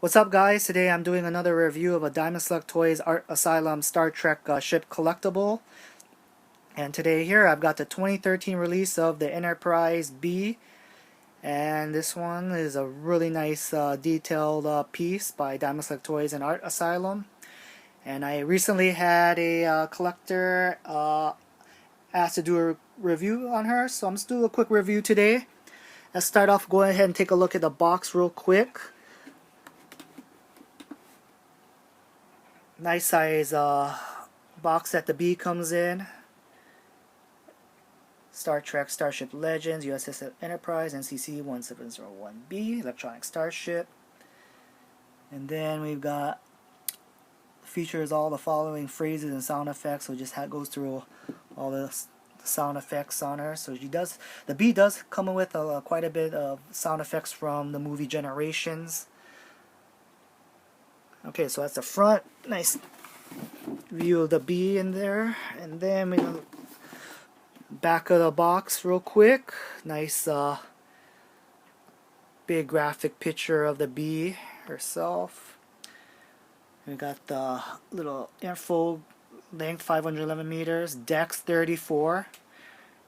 What's up, guys? Today I'm doing another review of a Diamond Select Toys Art Asylum Star Trek ship collectible. And today here I've got the 2013 release of the Enterprise B. And this one is a really nice detailed piece by Diamond Select Toys and Art Asylum. And I recently had a collector asked to do a review on her, so I'm just doing a quick review today. Let's start off, go ahead and take a look at the box real quick. Nice size box that the B comes in. Star Trek Starship Legends, USS Enterprise, NCC 1701B, Electronic Starship. And then we've got features all the following phrases and sound effects, so it just goes through all the sound effects on her. So the B does come with quite a bit of sound effects from the movie Generations. Okay, so that's the front. Nice view of the B in there. And then we back of the box real quick. Nice big graphic picture of the B herself. We got the little info, length 511 meters, dex 34,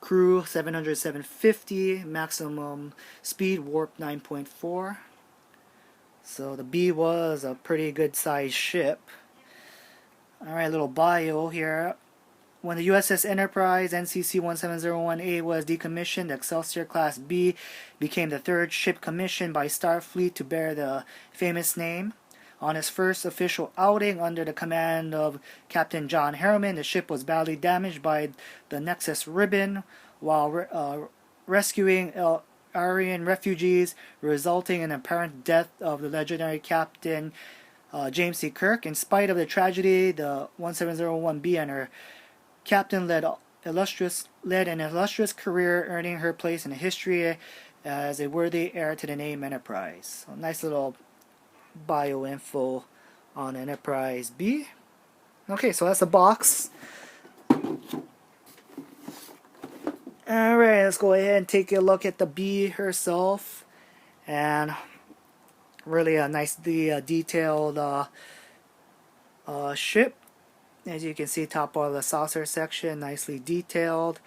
crew 700, 750, maximum speed warp 9.4. So the B was a pretty good sized ship. Alright, little bio here. When the USS Enterprise NCC 1701A was decommissioned, the Excelsior Class B became the third ship commissioned by Starfleet to bear the famous name. On its first official outing under the command of Captain John Harriman, the ship was badly damaged by the Nexus Ribbon while rescuing Aryan refugees, resulting in apparent death of the legendary Captain James C. Kirk. In spite of the tragedy, the 1701B and her captain led an illustrious career, earning her place in history as a worthy heir to the name Enterprise. So nice little bio info on Enterprise B. Okay, so that's the box. Alright, let's go ahead and take a look at the B herself. And really a nice detailed ship. As you can see, top of the saucer section, nicely detailed.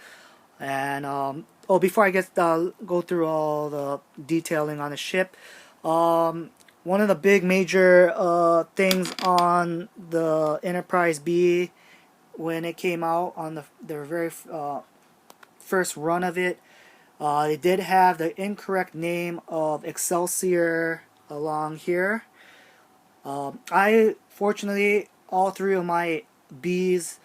And before I go through all the detailing on the ship, one of the big major things on the Enterprise B when it came out on the very first run of it, they did have the incorrect name of Excelsior along here. Fortunately, all three of my B's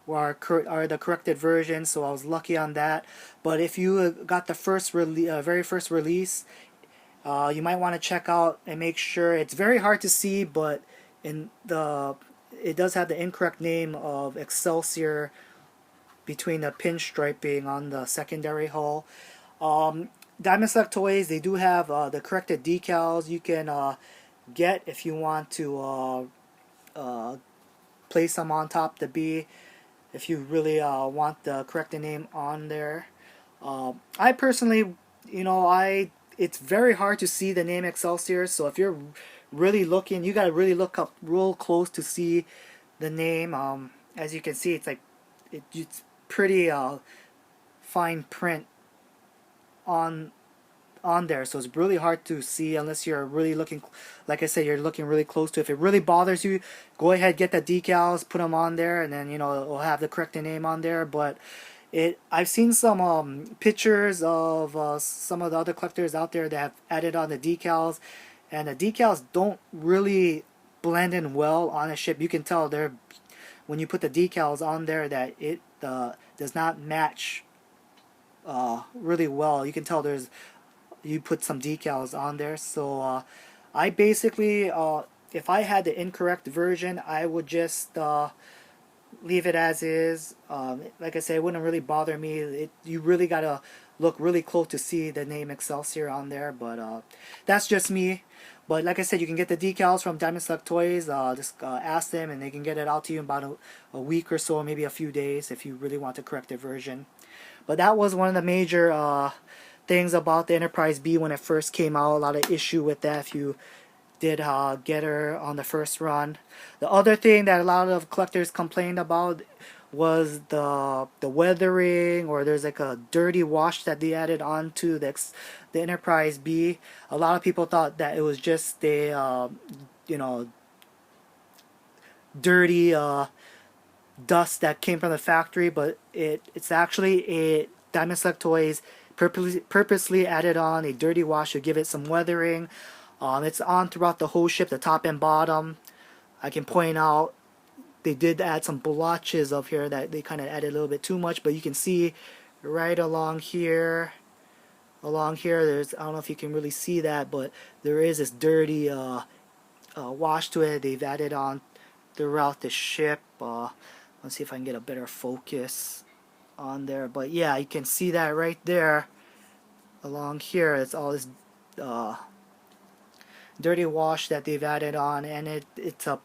are the corrected version, so I was lucky on that. But if you got the very first release, you might want to check out and make sure. It's very hard to see, but it does have the incorrect name of Excelsior between the pinstriping on the secondary hull. Diamond Select Toys, they do have the corrected decals you can get if you want to place them on top of the B, if you really want the corrected name on there. I personally, it's very hard to see the name Excelsior, so if you're really looking, you gotta really look up real close to see the name. As you can see, it's pretty fine print on there, so it's really hard to see unless you're really looking, like I said, you're looking really close to it. If it really bothers you, go ahead, get the decals, put them on there, and then it'll have the correct name on there. But I've seen some pictures of some of the other collectors out there that have added on the decals, and the decals don't really blend in well on a ship. You can tell when you put the decals on there that it does not match really well. You can tell you put some decals on there. So I basically, if I had the incorrect version, I would just leave it as is. Like I said, it wouldn't really bother me. You really gotta look really close to see the name Excelsior on there, but that's just me. But like I said, you can get the decals from Diamond Select Toys. Just ask them and they can get it out to you in about a week or so, maybe a few days if you really want the corrected version. But that was one of the major things about the Enterprise B when it first came out. A lot of issue with that. If you did get her on the first run. The other thing that a lot of collectors complained about was the weathering, or there's like a dirty wash that they added onto the Enterprise B. A lot of people thought that it was just a you know dirty dust that came from the factory, but it's actually a Diamond Select Toys purposely added on a dirty wash to give it some weathering. It's on throughout the whole ship, the top and bottom. I can point out they did add some blotches of here that they kind of added a little bit too much, but you can see right along here, there's, I don't know if you can really see that, but there is this dirty wash to it. They've added on throughout the ship. Let's see if I can get a better focus on there, but yeah, you can see that right there along here. It's all this dirty wash that they've added on, and it's a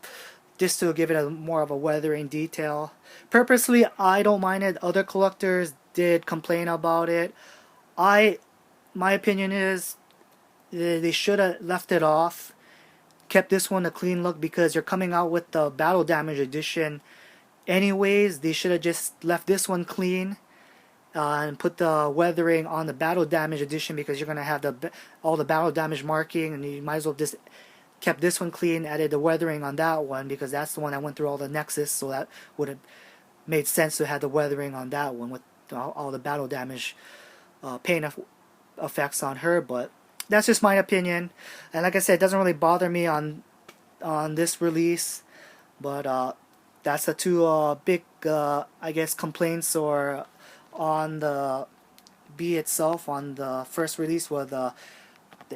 just to give it a more of a weathering detail. Purposely, I don't mind it. Other collectors did complain about it. My opinion is they should have left it off, kept this one a clean look, because you're coming out with the Battle Damage Edition anyways. They should have just left this one clean and put the weathering on the Battle Damage Edition, because you're gonna have all the battle damage marking, and you might as well just kept this one clean, added the weathering on that one, because that's the one that went through all the Nexus, so that would have made sense to have the weathering on that one with all the battle damage paint effects on her. But that's just my opinion, and like I said, it doesn't really bother me on this release. But that's the two big I guess complaints or on the B itself. On the first release was the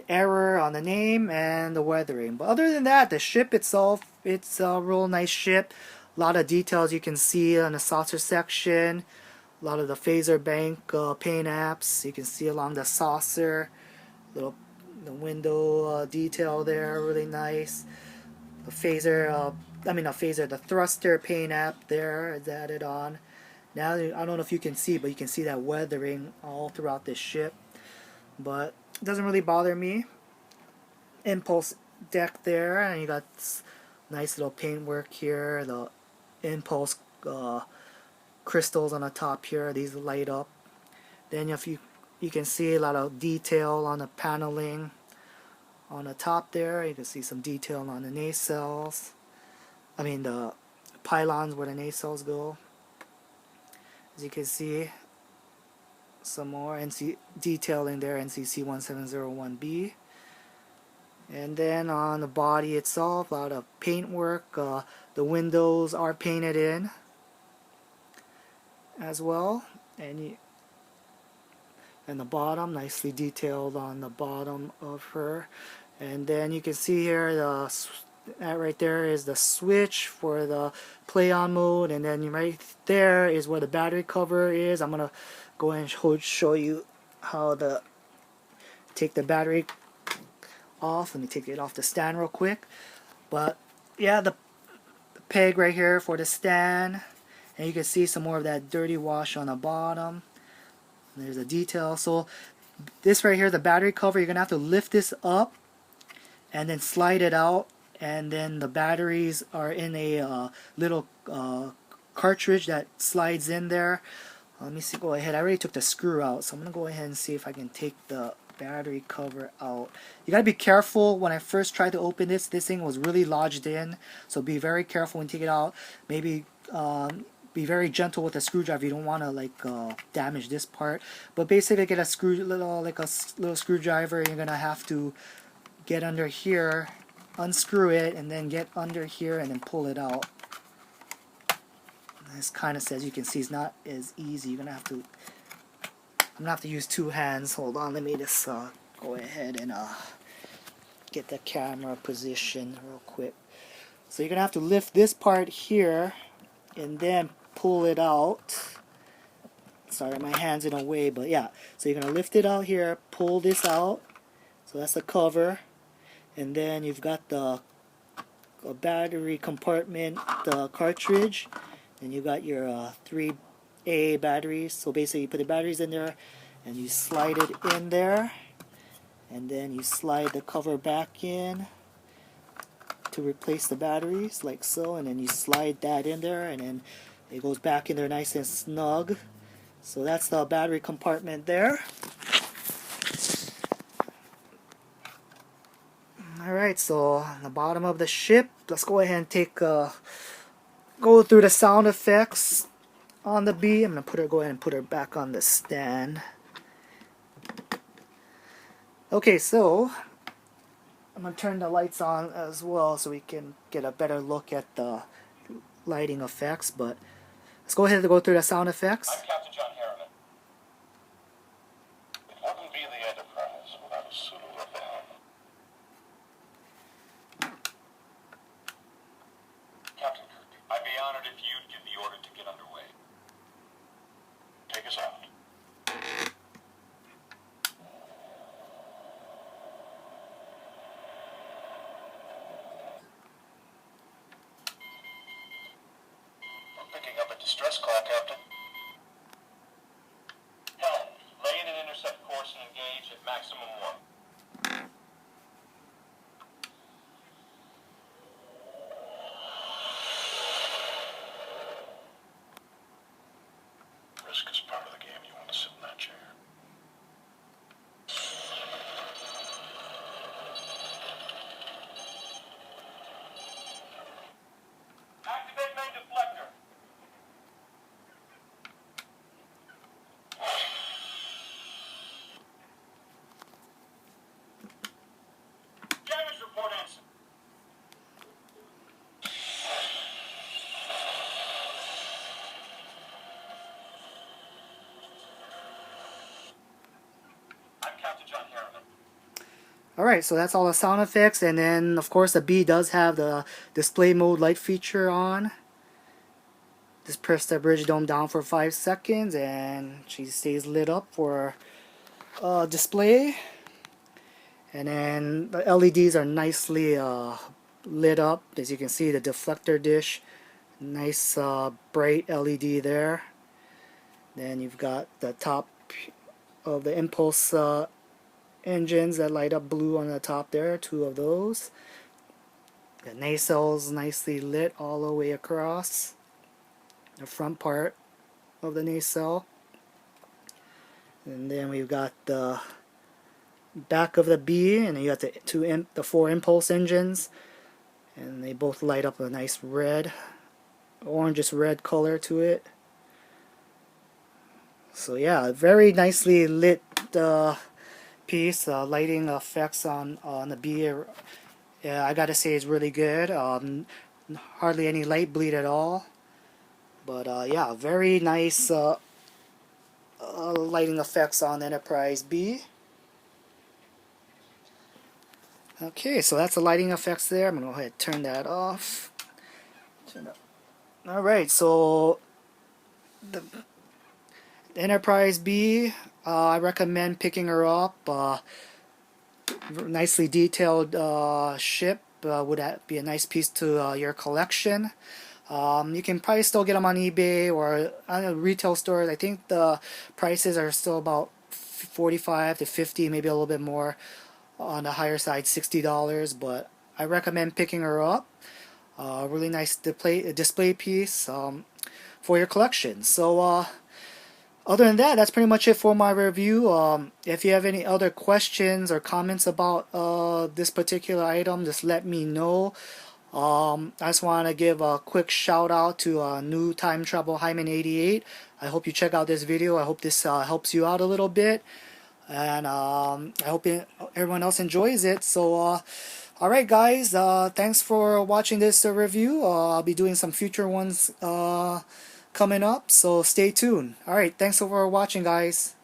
error on the name and the weathering. But other than that, the ship itself, it's a real nice ship. A lot of details you can see on the saucer section. A lot of the phaser bank paint apps you can see along the saucer. The window detail there, really nice. The phaser, the thruster paint app there is added on. Now, I don't know if you can see, but you can see that weathering all throughout this ship. But it doesn't really bother me. Impulse deck there, and you got nice little paintwork here. The impulse crystals on the top here, these light up. Then if you can see a lot of detail on the paneling on the top there. You can see some detail on the nacelles. The pylons where the nacelles go. As you can see, some more NC detailing there, NCC 1701B. And then on the body itself, a lot of paintwork. The windows are painted in as well, and the bottom, nicely detailed on the bottom of her. And then you can see here that right there is the switch for the play on mode, and then right there is where the battery cover is. I'm gonna go ahead and show you how to take the battery off. Let me take it off the stand real quick. But yeah, the peg right here for the stand, and you can see some more of that dirty wash on the bottom. There's a detail. So this right here, the battery cover, you're gonna have to lift this up and then slide it out, and then the batteries are in a little cartridge that slides in there. Let me see, go ahead. I already took the screw out, so I'm gonna go ahead and see if I can take the battery cover out. You gotta be careful. When I first tried to open this thing was really lodged in, so be very careful when you take it out. Maybe be very gentle with the screwdriver. You don't want to damage this part. But basically, get a little screwdriver. You're gonna have to get under here, unscrew it, and then get under here and then pull it out. This kind of says, you can see, it's not as easy. You're gonna have to. I'm gonna have to use two hands. Hold on. Let me just go ahead and get the camera position real quick. So you're gonna have to lift this part here and then pull it out. Sorry, my hand's in a way, but yeah. So you're gonna lift it out here, pull this out. So that's the cover, and then you've got the battery compartment, the cartridge, and you got your 3A batteries. So basically, you put the batteries in there, and you slide it in there, and then you slide the cover back in, to replace the batteries like so, and then you slide that in there, and then it goes back in there nice and snug. So that's the battery compartment there. Alright, so on the bottom of the ship, let's go ahead and go through the sound effects on the B. I'm gonna go ahead and put her back on the stand. Okay, so I'm gonna turn the lights on as well so we can get a better look at the lighting effects. But let's go ahead and go through the sound effects. I'm Captain John Harriman. It wouldn't be the Enterprise without a Sulu at the helm. Captain Kirk, I'd be honored if you'd give the order to get underway. Take us out. I'm picking up a distress call, Captain. Helm, lay in an intercept course and engage at maximum 1. Risk is part of the game. You want to sit in that chair. Activate main deflector. Damage report answer. I'm Captain John Harriman. Alright, so that's all the sound effects, and then of course the B does have the display mode light feature on. Just press the bridge dome down for 5 seconds and she stays lit up for display. And then the LEDs are nicely lit up. As you can see, the deflector dish, nice bright LED there. Then you've got the top of the impulse engines that light up blue on the top there, 2 of those. The nacelles nicely lit all the way across the front part of the nacelle. And then we've got the back of the B, and then you got the 4 impulse engines, and they both light up a nice red, orangish red color to it. So yeah, very nicely lit piece. Lighting effects on the B, I gotta say, is really good. Hardly any light bleed at all. But yeah, very nice lighting effects on Enterprise B. Okay, so that's the lighting effects there. I'm gonna go ahead and turn that off. Alright, so the Enterprise B, I recommend picking her up. Nicely detailed ship, would be a nice piece to your collection. You can probably still get them on eBay or on retail stores. I think the prices are still about $45 to $50, maybe a little bit more on the higher side, $60. But I recommend picking her up. Really nice display piece for your collection. So other than that, that's pretty much it for my review. If you have any other questions or comments about this particular item, just let me know. I just want to give a quick shout out to New Time Travel Hyman 88. I hope you check out this video. I hope this helps you out a little bit, and I hope everyone else enjoys it. So alright guys, thanks for watching this review. I'll be doing some future ones coming up, so stay tuned. Alright, thanks for watching guys.